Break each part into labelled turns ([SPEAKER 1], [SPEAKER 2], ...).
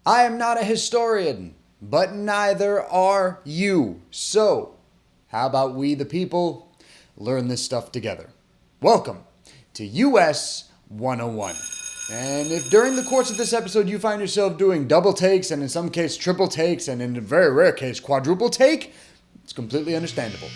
[SPEAKER 1] I am not a historian, but neither are you. So, how about we, the people, learn this stuff together? Welcome to US 101. And if during the course of this episode you find yourself doing double takes, and in some case triple takes, and in a very rare case quadruple take, it's completely understandable.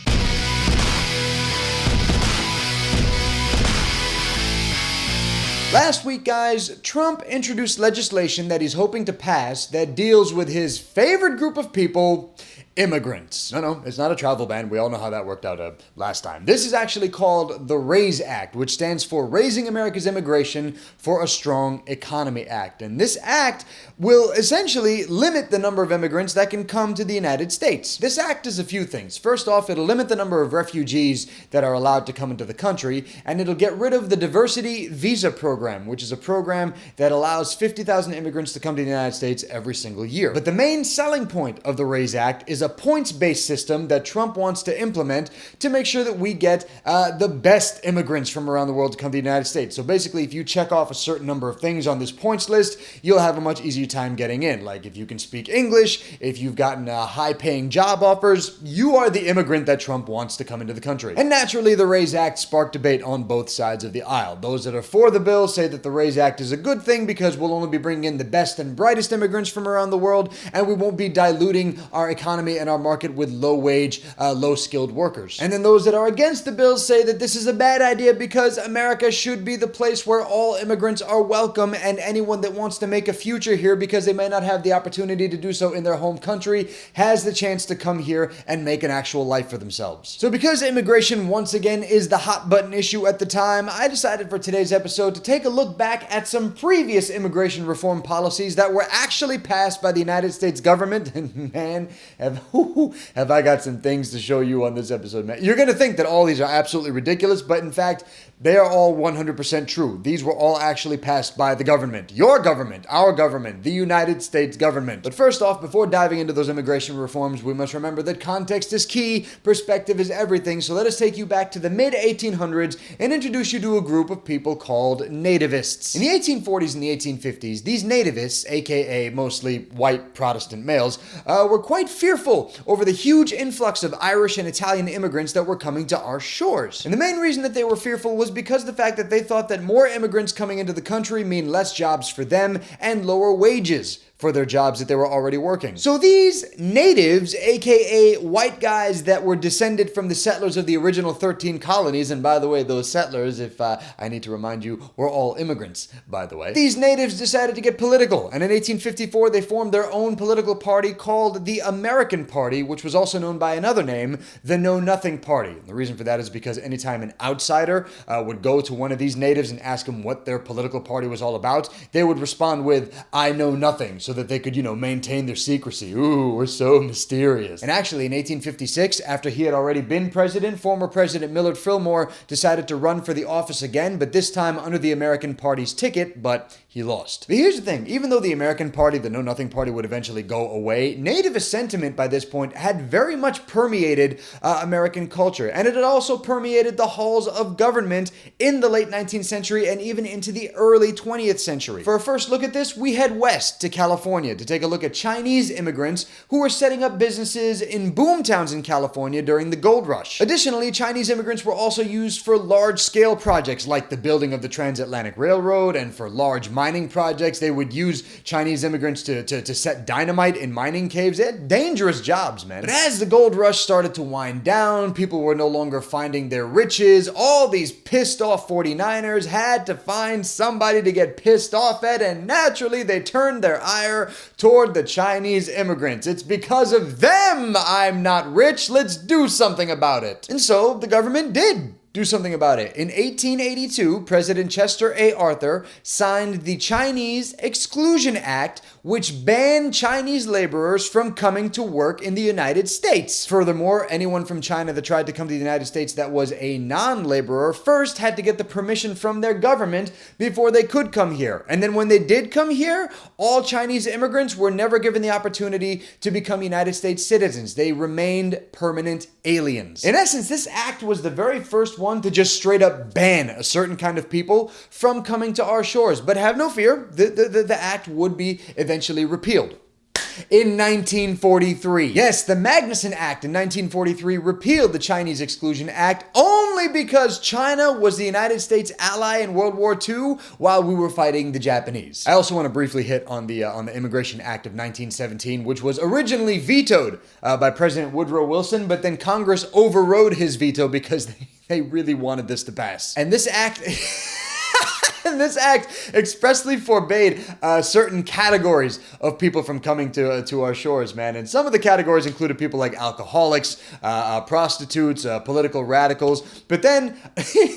[SPEAKER 1] Last week, guys, Trump introduced legislation that he's hoping to pass that deals with his favorite group of people, immigrants. No, it's not a travel ban. We all know how that worked out last time. This is actually called the RAISE Act, which stands for Raising America's Immigration for a Strong Economy Act. And this act will essentially limit the number of immigrants that can come to the United States. This act is a few things. First off, it'll limit the number of refugees that are allowed to come into the country, and it'll get rid of the Diversity Visa Program, which is a program that allows 50,000 immigrants to come to the United States every single year. But the main selling point of the RAISE Act is a points-based system that Trump wants to implement to make sure that we get the best immigrants from around the world to come to the United States. So basically, if you check off a certain number of things on this points list, you'll have a much easier time getting in. Like if you can speak English, if you've gotten high-paying job offers, you are the immigrant that Trump wants to come into the country. And naturally, the RAISE Act sparked debate on both sides of the aisle. Those that are for the bill say that the RAISE Act is a good thing because we'll only be bringing in the best and brightest immigrants from around the world, and we won't be diluting our economy and our market with low-wage, low-skilled workers. And then those that are against the bill say that this is a bad idea because America should be the place where all immigrants are welcome, and anyone that wants to make a future here because they may not have the opportunity to do so in their home country has the chance to come here and make an actual life for themselves. So because immigration once again is the hot button issue at the time, I decided for today's episode to take a look back at some previous immigration reform policies that were actually passed by the United States government. And man, have I got some things to show you on this episode, man. You're going to think that all these are absolutely ridiculous, but in fact, they are all 100% true. These were all actually passed by the government. Your government, our government, the United States government. But first off, before diving into those immigration reforms, we must remember that context is key, perspective is everything, so let us take you back to the mid-1800s and introduce you to a group of people called nativists. In the 1840s and the 1850s, these nativists, aka mostly white Protestant males, were quite fearful over the huge influx of Irish and Italian immigrants that were coming to our shores. And the main reason that they were fearful was because of the fact that they thought that more immigrants coming into the country mean less jobs for them and lower wages for their jobs that they were already working. So these natives, aka white guys that were descended from the settlers of the original 13 colonies, and by the way, those settlers, if I need to remind you, were all immigrants, by the way. These natives decided to get political, and in 1854 they formed their own political party called the American Party, which was also known by another name, the Know Nothing Party. And the reason for that is because anytime an outsider would go to one of these natives and ask them what their political party was all about, they would respond with, "I know nothing," so that they could, maintain their secrecy. Ooh, we're so mysterious. And actually, in 1856, after he had already been president, former President Millard Fillmore decided to run for the office again, but this time under the American Party's ticket, but he lost. But here's the thing, even though the American Party, the Know Nothing Party, would eventually go away, nativist sentiment by this point had very much permeated American culture, and it had also permeated the halls of government in the late 19th century and even into the early 20th century. For a first look at this, we head west to California to take a look at Chinese immigrants who were setting up businesses in boom towns in California during the gold rush. Additionally, Chinese immigrants were also used for large-scale projects like the building of the Transatlantic Railroad, and for large mining projects, they would use Chinese immigrants to set dynamite in mining caves. They had dangerous jobs, man. But as the gold rush started to wind down, people were no longer finding their riches. All these pissed off 49ers had to find somebody to get pissed off at, and naturally they turned their ire toward the Chinese immigrants. It's because of them I'm not rich. Let's do something about it. And so the government did do something about it. In 1882, President Chester A. Arthur signed the Chinese Exclusion Act, which banned Chinese laborers from coming to work in the United States. Furthermore, anyone from China that tried to come to the United States that was a non-laborer first had to get the permission from their government before they could come here. And then when they did come here, all Chinese immigrants were never given the opportunity to become United States citizens. They remained permanent aliens. In essence, this act was the very first one to just straight up ban a certain kind of people from coming to our shores. But have no fear, the act would be eventually repealed. In 1943. Yes, the Magnuson Act in 1943 repealed the Chinese Exclusion Act only because China was the United States ally in World War II while we were fighting the Japanese. I also want to briefly hit on the Immigration Act of 1917, which was originally vetoed by President Woodrow Wilson, but then Congress overrode his veto because they really wanted this to pass. And this act... And this act expressly forbade certain categories of people from coming to our shores, man. And some of the categories included people like alcoholics, prostitutes, political radicals. But then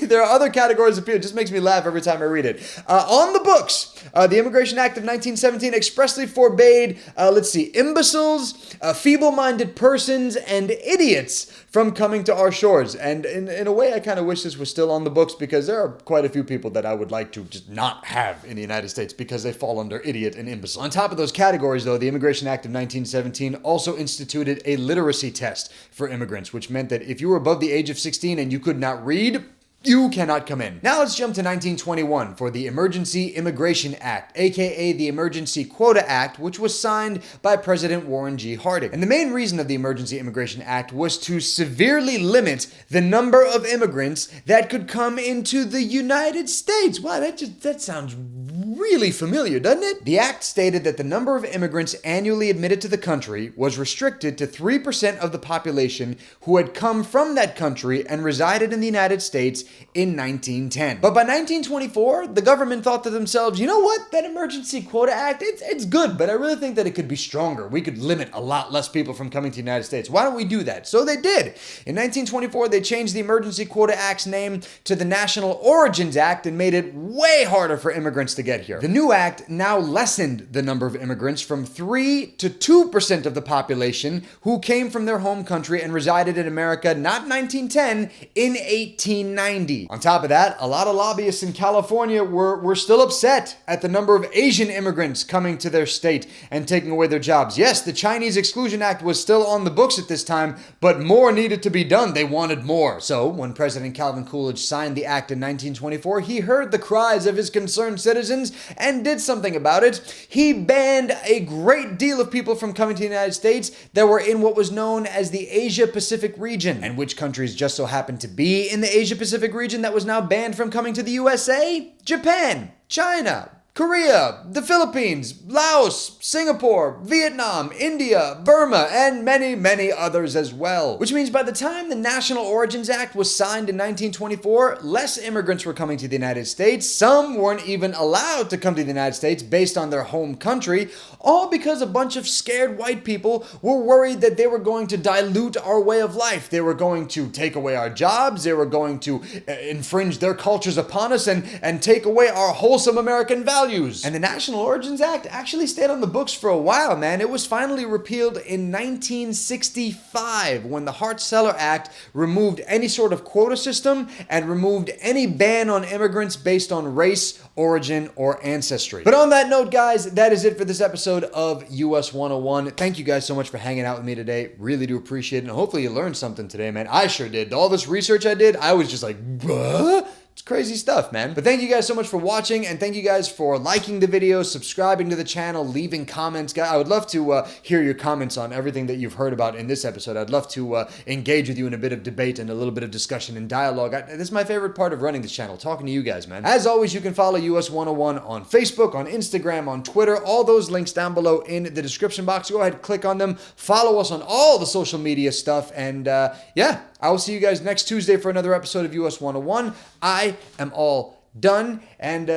[SPEAKER 1] there are other categories of people. It just makes me laugh every time I read it. On the books, the Immigration Act of 1917 expressly forbade, imbeciles, feeble-minded persons, and idiots from coming to our shores. And in a way, I kind of wish this was still on the books because there are quite a few people that I would like to just not have in the United States because they fall under idiot and imbecile. On top of those categories, though, the Immigration Act of 1917 also instituted a literacy test for immigrants, which meant that if you were above the age of 16 and you could not read, you cannot come in. Now let's jump to 1921 for the Emergency Immigration Act, aka the Emergency Quota Act, which was signed by President Warren G. Harding. And the main reason of the Emergency Immigration Act was to severely limit the number of immigrants that could come into the United States. Wow, that sounds really familiar, doesn't it? The act stated that the number of immigrants annually admitted to the country was restricted to 3% of the population who had come from that country and resided in the United States in 1910. But by 1924, the government thought to themselves, you know what? That Emergency Quota Act, it's good, but I really think that it could be stronger. We could limit a lot less people from coming to the United States. Why don't we do that? So they did. In 1924, they changed the Emergency Quota Act's name to the National Origins Act and made it way harder for immigrants to get here. The new act now lessened the number of immigrants from 3 to 2% of the population who came from their home country and resided in America not in 1910, in 1890. On top of that, a lot of lobbyists in California were still upset at the number of Asian immigrants coming to their state and taking away their jobs. Yes, the Chinese Exclusion Act was still on the books at this time, but more needed to be done. They wanted more. So when President Calvin Coolidge signed the act in 1924, he heard the cries of his concerned citizens and did something about it. He banned a great deal of people from coming to the United States that were in what was known as the Asia-Pacific region. And which countries just so happened to be in the Asia-Pacific region that was now banned from coming to the USA? Japan, China, Korea, the Philippines, Laos, Singapore, Vietnam, India, Burma, and many, many others as well. Which means by the time the National Origins Act was signed in 1924, less immigrants were coming to the United States. Some weren't even allowed to come to the United States based on their home country, all because a bunch of scared white people were worried that they were going to dilute our way of life. They were going to take away our jobs. They were going to infringe their cultures upon us and take away our wholesome American values. And the National Origins Act actually stayed on the books for a while, man. It was finally repealed in 1965 when the Hart-Celler Act removed any sort of quota system and removed any ban on immigrants based on race, origin, or ancestry. But on that note, guys, that is it for this episode of US 101. Thank you guys so much for hanging out with me today. Really do appreciate it. And hopefully you learned something today, man. I sure did. All this research I did, I was just like, what? It's crazy stuff, man. But thank you guys so much for watching, and thank you guys for liking the video, subscribing to the channel, leaving comments. Guys, I would love to hear your comments on everything that you've heard about in this episode. I'd love to engage with you in a bit of debate and a little bit of discussion and dialogue. This is my favorite part of running this channel, talking to you guys, man. As always, you can follow US 101 on Facebook, on Instagram, on Twitter. All those links down below in the description box. Go ahead, click on them. Follow us on all the social media stuff, and yeah, I will see you guys next Tuesday for another episode of US 101. I am all done. And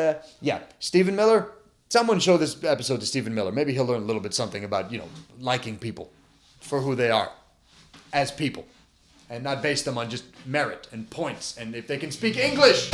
[SPEAKER 1] yeah, Stephen Miller, someone show this episode to Stephen Miller. Maybe he'll learn a little bit something about, liking people for who they are as people and not base them on just merit and points and if they can speak English.